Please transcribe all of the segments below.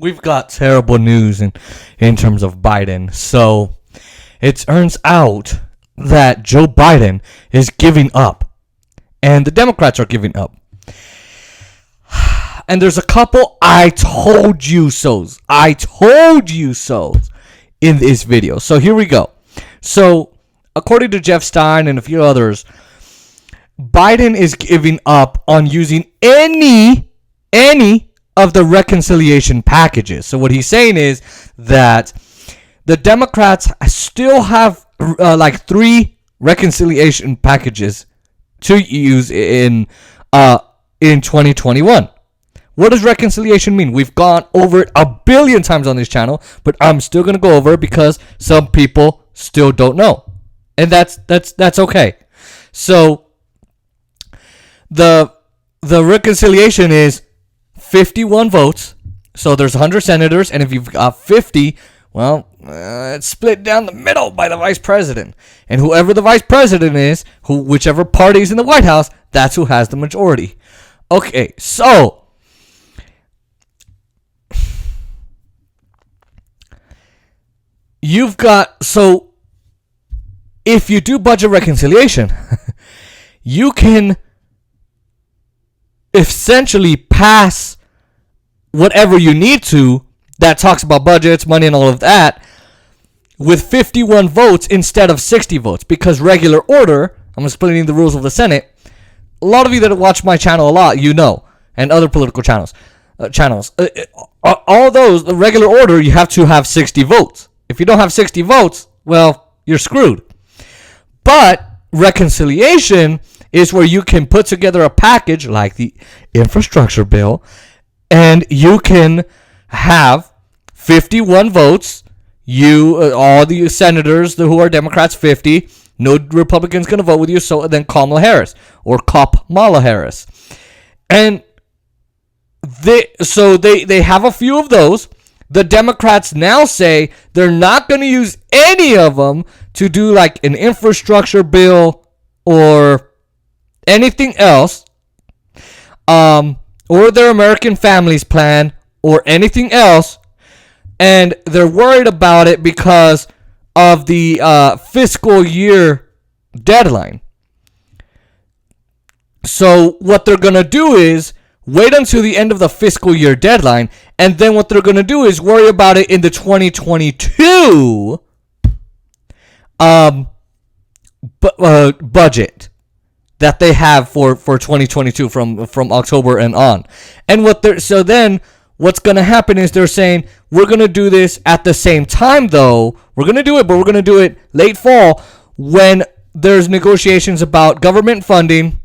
we've got terrible news in terms of Biden. So it turns out that Joe Biden is giving up, and the Democrats are giving up. And there's a couple I told you so's in this video. So here we go. So according to Jeff Stein and a few others, Biden is giving up on using any of the reconciliation packages. So what he's saying is that the Democrats still have like 3 reconciliation packages to use in 2021. What does reconciliation mean? We've gone over it a billion times on this channel, but I'm still going to go over it because some people still don't know. And that's okay. So the reconciliation is 51 votes. So there's 100 senators, and if you've got 50, well, it's split down the middle by the vice president. And whoever the vice president is, whichever party is in the White House, that's who has the majority. Okay, so if you do budget reconciliation, you can essentially pass whatever you need to that talks about budgets, money, and all of that with 51 votes instead of 60 votes. Because regular order, I'm explaining the rules of the Senate. A lot of you that watch my channel a lot, you know, and other political channels. All those, the regular order, you have to have 60 votes. If you don't have 60 votes, well, you're screwed. But reconciliation is where you can put together a package like the infrastructure bill, and you can have 51 votes. All the senators who are Democrats, 50. No Republicans going to vote with you. So then Kamala Harris or Kamala Harris. And they have a few of those. The Democrats now say they're not going to use any of them to do like an infrastructure bill or anything else, or their American Families Plan or anything else, and they're worried about it because of the fiscal year deadline. So what they're going to do is wait until the end of the fiscal year deadline, and then what they're going to do is worry about it in the 2022 budget that they have for 2022 from October and on. And then what's going to happen is they're saying we're going to do this at the same time, though. We're going to do it, but we're going to do it late fall when there's negotiations about government funding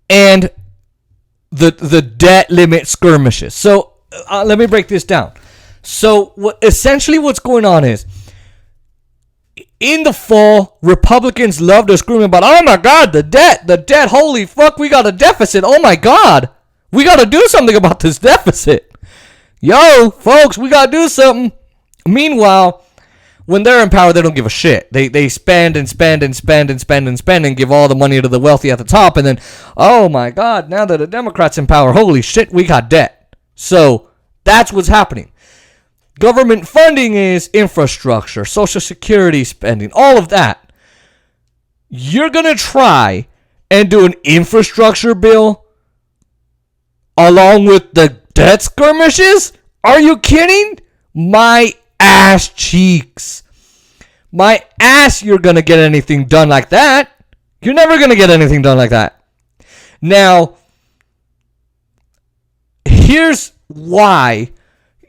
and the debt limit skirmishes. So let me break this down. So what's going on is, in the fall, Republicans love to scream about, oh my God, the debt, holy fuck, we got a deficit, oh my God, we got to do something about this deficit. Yo, folks, we got to do something. Meanwhile, when they're in power, they don't give a shit. They spend and spend and spend and spend and spend and give all the money to the wealthy at the top. And then, oh my God, now that the Democrats in power, holy shit, we got debt. So that's what's happening. Government funding is infrastructure, Social Security spending, all of that. You're going to try and do an infrastructure bill along with the debt skirmishes? Are you kidding? My ass cheeks. My ass, you're going to get anything done like that. You're never going to get anything done like that. Now, here's why.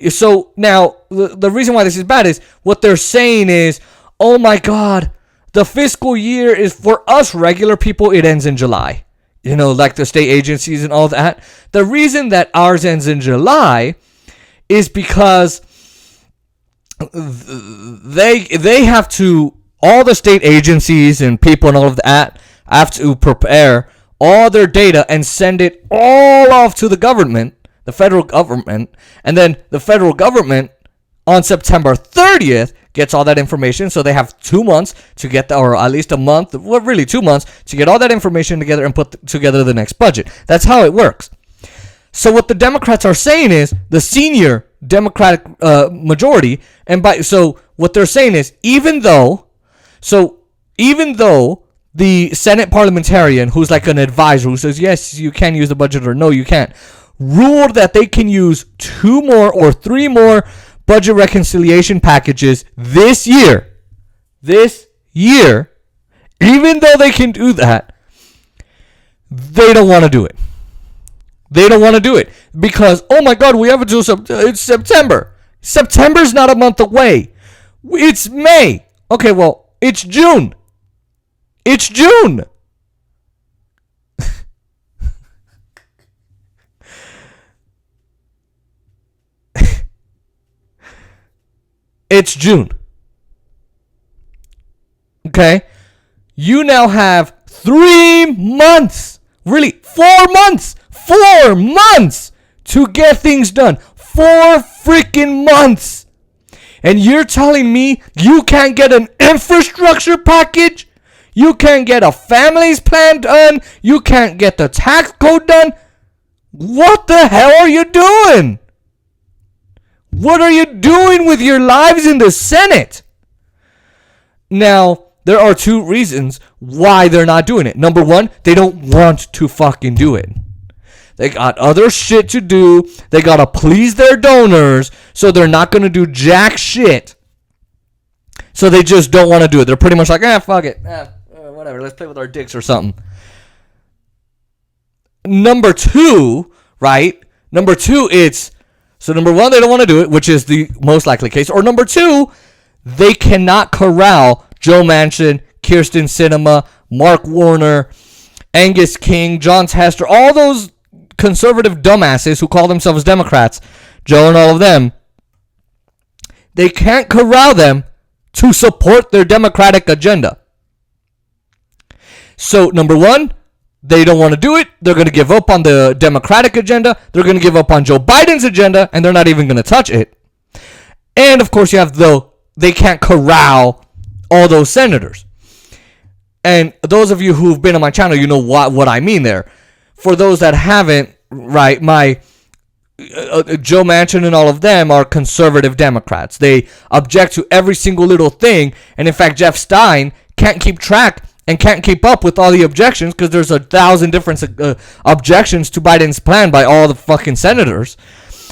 So now, the reason why this is bad is what they're saying is, oh my God, the fiscal year is for us regular people, it ends in July. You know, like the state agencies and all that. The reason that ours ends in July is because they have to, all the state agencies and people and all of that have to prepare all their data and send it all off to the government, the federal government, and then the federal government on September 30th gets all that information. So they have 2 months to get, or at least a month, well, really 2 months to get all that information together and put together the next budget. That's how it works. So what the Democrats are saying is, the senior Democratic majority, and so what they're saying is, even though the Senate parliamentarian, who's like an advisor, who says yes you can use the budget or no you can't, ruled that they can use 2 more or 3 more budget reconciliation packages this year, even though they can do that, they don't want to do it. They don't want to do it because, oh my God, we have to do it's September. September's not a month away. It's May. Okay, well, it's June. It's June. It's June. Okay? You now have 3 months. Really, 4 months. 4 months to get things done. 4 freaking months. And you're telling me you can't get an infrastructure package? You can't get a family's plan done? You can't get the tax code done? What the hell are you doing? What are you doing with your lives in the Senate? Now, there are 2 reasons why they're not doing it. Number 1, they don't want to fucking do it. They got other shit to do. They got to please their donors, so they're not going to do jack shit. So they just don't want to do it. They're pretty much like, fuck it. Whatever, let's play with our dicks or something. Number 2, right? Number 2, so number 1, they don't want to do it, which is the most likely case. Or number 2, they cannot corral Joe Manchin, Kirsten Sinema, Mark Warner, Angus King, John Tester, all those conservative dumbasses who call themselves Democrats, Joe and all of them. They can't corral them to support their Democratic agenda. So, number 1, they don't want to do it. They're going to give up on the Democratic agenda. They're going to give up on Joe Biden's agenda, and they're not even going to touch it. And, of course, you have they can't corral all those senators. And those of you who've been on my channel, you know what I mean there. For those that haven't, right, my Joe Manchin and all of them are conservative Democrats. They object to every single little thing. And, in fact, Jeff Stein can't keep track and can't keep up with all the objections because there's 1,000 different objections to Biden's plan by all the fucking senators.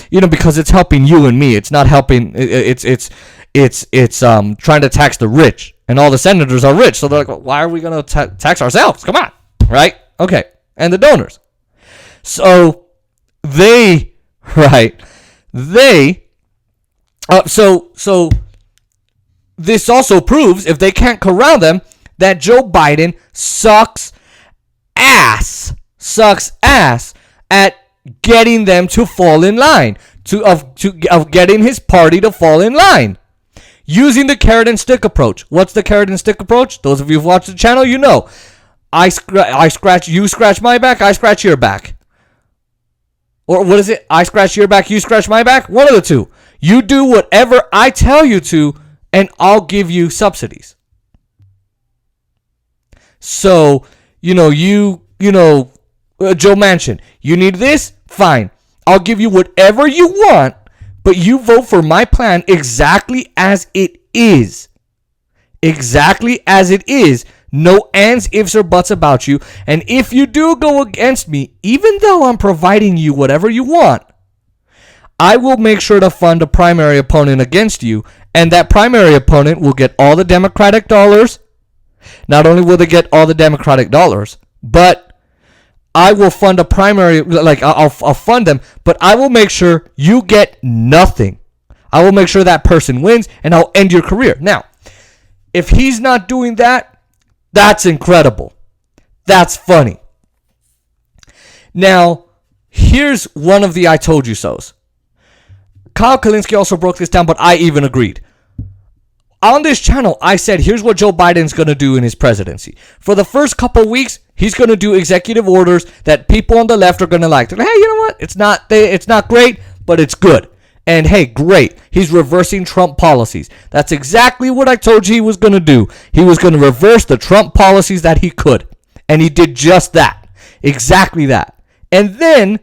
You know, because it's helping you and me. It's not helping. It's trying to tax the rich, and all the senators are rich. So they're like, well, why are we going to tax ourselves? Come on, right? Okay, and the donors. So so this also proves, if they can't corral them, that Joe Biden sucks ass at getting them to fall in line, of getting his party to fall in line, using the carrot and stick approach. What's the carrot and stick approach? Those of you who've watched the channel, you know. You scratch my back, I scratch your back. Or what is it? I scratch your back, you scratch my back? One of the two. You do whatever I tell you to, and I'll give you subsidies. So, Joe Manchin, you need this? Fine. I'll give you whatever you want, but you vote for my plan exactly as it is. Exactly as it is. No ands, ifs, or buts about you. And if you do go against me, even though I'm providing you whatever you want, I will make sure to fund a primary opponent against you. And that primary opponent will get all the Democratic dollars. Not only will they get all the Democratic dollars, but I will fund a primary, I'll fund them, but I will make sure you get nothing. I will make sure that person wins, and I'll end your career. Now, if he's not doing that, that's incredible. That's funny. Now, here's one of the I told you so's. Kyle Kalinske also broke this down, but I even agreed. On this channel, I said, here's what Joe Biden's going to do in his presidency. For the first couple weeks, he's going to do executive orders that people on the left are going to like. They're like, hey, you know what? It's not great, but it's good. And hey, great. He's reversing Trump policies. That's exactly what I told you he was going to do. He was going to reverse the Trump policies that he could. And he did just that. Exactly that. And then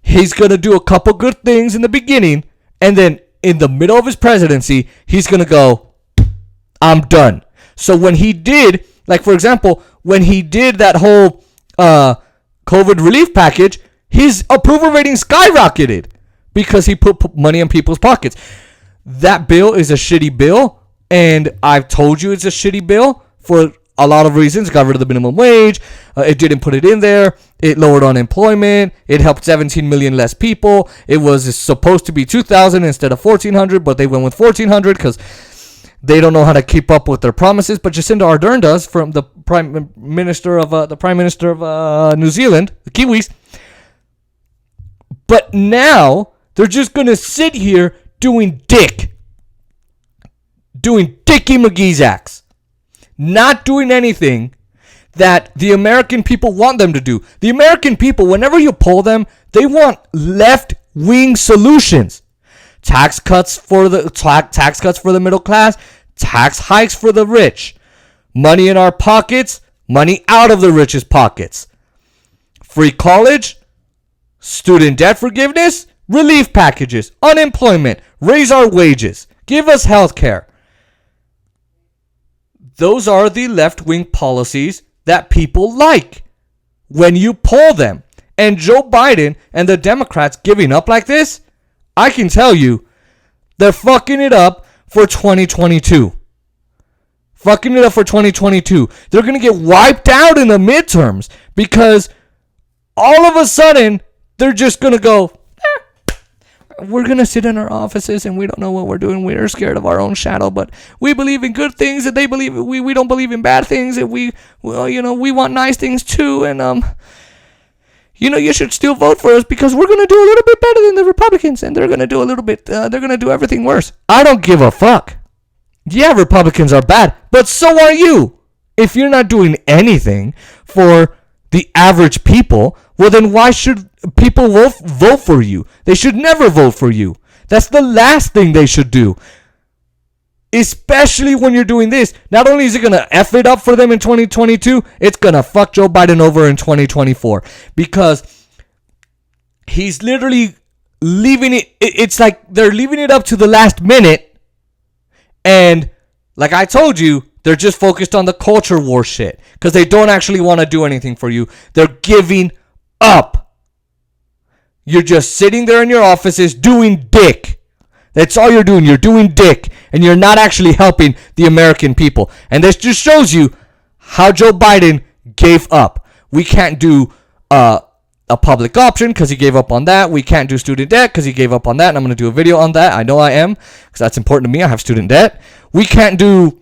he's going to do a couple good things in the beginning, and then in the middle of his presidency, he's going to go, I'm done. So when he did, like for example, when he did that whole COVID relief package, his approval rating skyrocketed because he put money in people's pockets. That bill is a shitty bill, and I've told you it's a shitty bill for a lot of reasons. It got rid of the minimum wage. It didn't put it in there. It lowered unemployment. It helped 17 million less people. It was supposed to be 2,000 instead of 1,400, but they went with 1,400 because they don't know how to keep up with their promises. But Jacinda Ardern does, from the Prime Minister of New Zealand, the Kiwis. But now they're just gonna sit here doing Dickie McGee's acts, not doing anything that the American people want them to do. The American people, whenever you poll them, they want left-wing solutions. Tax cuts for the middle class, tax hikes for the rich, money in our pockets, money out of the rich's pockets, free college, student debt forgiveness, relief packages, unemployment, raise our wages, give us health care. Those are the left-wing policies that people like when you poll them. And Joe Biden and the Democrats giving up like this, I can tell you, they're fucking it up for 2022. Fucking it up for 2022. They're going to get wiped out in the midterms because all of a sudden, they're just going to go, we're going to sit in our offices and we don't know what we're doing. We're scared of our own shadow, but we believe in good things and they believe we don't believe in bad things, and we want nice things too. And, you should still vote for us because we're going to do a little bit better than the Republicans, and they're going to do they're going to do everything worse. I don't give a fuck. Yeah, Republicans are bad, but so are you. If you're not doing anything for the average people, well, then why should people vote for you? They should never vote for you. That's the last thing they should do. Especially when you're doing this. Not only is it going to F it up for them in 2022, it's going to fuck Joe Biden over in 2024. Because he's literally leaving it. It's like they're leaving it up to the last minute. And like I told you, they're just focused on the culture war shit. Because they don't actually want to do anything for you. They're giving up. You're just sitting there in your offices doing dick. That's all you're doing. You're doing dick. And you're not actually helping the American people. And this just shows you how Joe Biden gave up. We can't do a public option because he gave up on that. We can't do student debt because he gave up on that. And I'm going to do a video on that. I know I am, because that's important to me. I have student debt. We can't do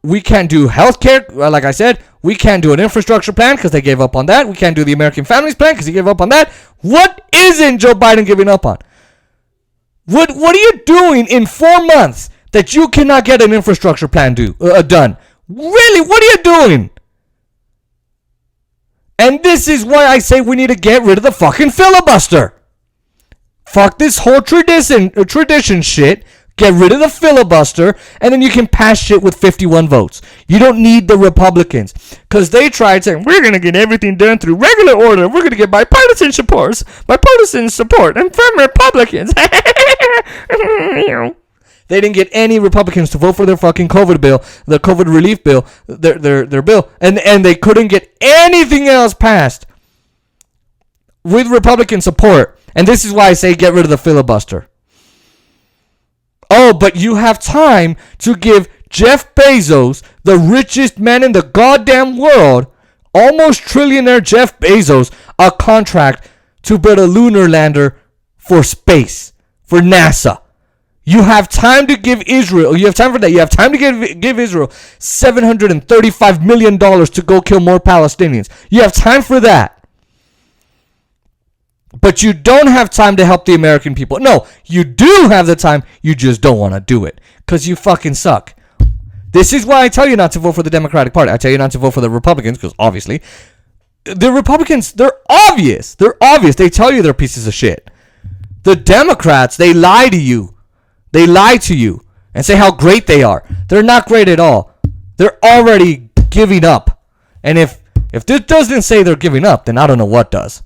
healthcare, like I said. We can't do an infrastructure plan because they gave up on that. We can't do the American Families Plan because he gave up on that. What isn't Joe Biden giving up on? What are you doing in 4 months that you cannot get an infrastructure plan done? Really, what are you doing? And this is why I say we need to get rid of the fucking filibuster. Fuck this whole tradition shit. Get rid of the filibuster, and then you can pass shit with 51 votes. You don't need the Republicans. Because they tried saying, we're going to get everything done through regular order. We're going to get bipartisan support, and from Republicans. They didn't get any Republicans to vote for their fucking COVID bill, the COVID relief bill, their bill. And they couldn't get anything else passed with Republican support. And this is why I say get rid of the filibuster. Oh, but you have time to give Jeff Bezos, the richest man in the goddamn world, almost trillionaire Jeff Bezos, a contract to build a lunar lander for space, for NASA. You have time to give Israel, you have time for that. You have time to give Israel $735 million to go kill more Palestinians. You have time for that. But you don't have time to help the American people. No, you do have the time. You just don't want to do it because you fucking suck. This is why I tell you not to vote for the Democratic Party. I tell you not to vote for the Republicans because obviously the Republicans, they're obvious. They're obvious. They tell you they're pieces of shit. The Democrats, they lie to you. They lie to you and say how great they are. They're not great at all. They're already giving up. And if this doesn't say they're giving up, then I don't know what does.